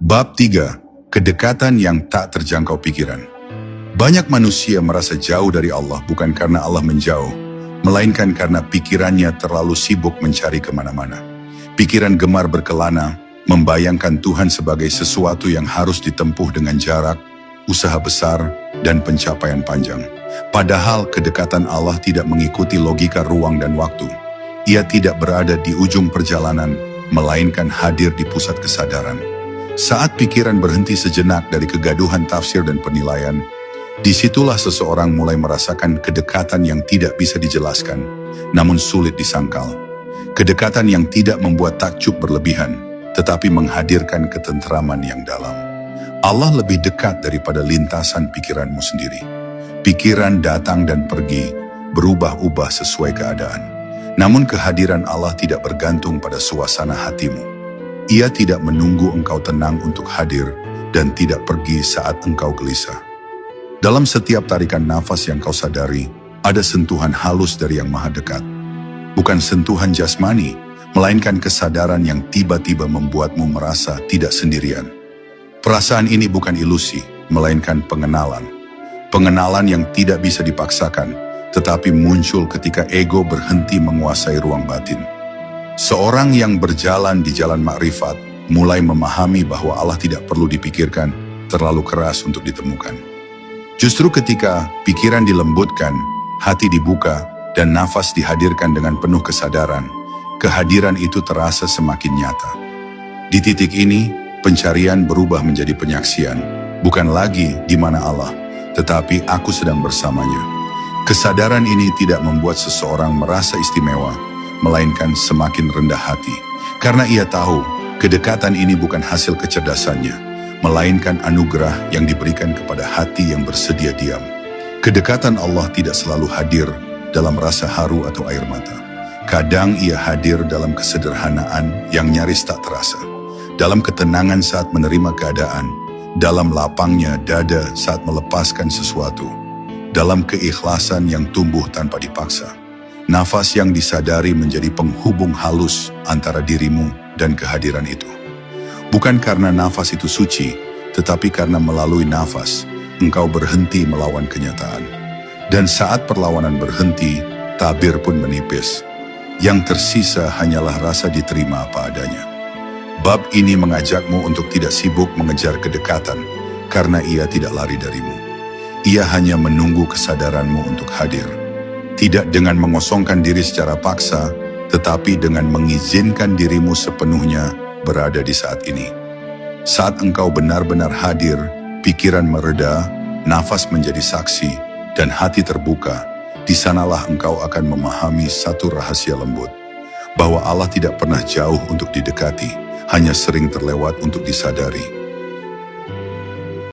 Bab 3. Kedekatan yang tak terjangkau pikiran. Banyak manusia merasa jauh dari Allah bukan karena Allah menjauh, melainkan karena pikirannya terlalu sibuk mencari kemana-mana. Pikiran gemar berkelana, membayangkan Tuhan sebagai sesuatu yang harus ditempuh dengan jarak, usaha besar, dan pencapaian panjang. Padahal kedekatan Allah tidak mengikuti logika ruang dan waktu. Ia tidak berada di ujung perjalanan, melainkan hadir di pusat kesadaran. Saat pikiran berhenti sejenak dari kegaduhan tafsir dan penilaian, disitulah seseorang mulai merasakan kedekatan yang tidak bisa dijelaskan, namun sulit disangkal. Kedekatan yang tidak membuat takjub berlebihan, tetapi menghadirkan ketentraman yang dalam. Allah lebih dekat daripada lintasan pikiranmu sendiri. Pikiran datang dan pergi, berubah-ubah sesuai keadaan. Namun kehadiran Allah tidak bergantung pada suasana hatimu. Ia tidak menunggu engkau tenang untuk hadir dan tidak pergi saat engkau gelisah. Dalam setiap tarikan nafas yang kau sadari, ada sentuhan halus dari yang maha dekat. Bukan sentuhan jasmani, melainkan kesadaran yang tiba-tiba membuatmu merasa tidak sendirian. Perasaan ini bukan ilusi, melainkan pengenalan. Pengenalan yang tidak bisa dipaksakan, tetapi muncul ketika ego berhenti menguasai ruang batin. Seorang yang berjalan di jalan makrifat mulai memahami bahwa Allah tidak perlu dipikirkan, terlalu keras untuk ditemukan. Justru ketika pikiran dilembutkan, hati dibuka, dan nafas dihadirkan dengan penuh kesadaran, kehadiran itu terasa semakin nyata. Di titik ini, pencarian berubah menjadi penyaksian, bukan lagi di mana Allah, tetapi aku sedang bersamanya. Kesadaran ini tidak membuat seseorang merasa istimewa, melainkan semakin rendah hati. Karena ia tahu, kedekatan ini bukan hasil kecerdasannya, melainkan anugerah yang diberikan kepada hati yang bersedia diam. Kedekatan Allah tidak selalu hadir dalam rasa haru atau air mata. Kadang ia hadir dalam kesederhanaan yang nyaris tak terasa. Dalam ketenangan saat menerima keadaan, dalam lapangnya dada saat melepaskan sesuatu, dalam keikhlasan yang tumbuh tanpa dipaksa. Nafas yang disadari menjadi penghubung halus antara dirimu dan kehadiran itu. Bukan karena nafas itu suci, tetapi karena melalui nafas, engkau berhenti melawan kenyataan. Dan saat perlawanan berhenti, tabir pun menipis. Yang tersisa hanyalah rasa diterima apa adanya. Bab ini mengajakmu untuk tidak sibuk mengejar kedekatan, karena ia tidak lari darimu. Ia hanya menunggu kesadaranmu untuk hadir. Tidak dengan mengosongkan diri secara paksa, tetapi dengan mengizinkan dirimu sepenuhnya berada di saat ini. Saat engkau benar-benar hadir, pikiran mereda, nafas menjadi saksi, dan hati terbuka, di sanalah engkau akan memahami satu rahasia lembut, bahwa Allah tidak pernah jauh untuk didekati, hanya sering terlewat untuk disadari.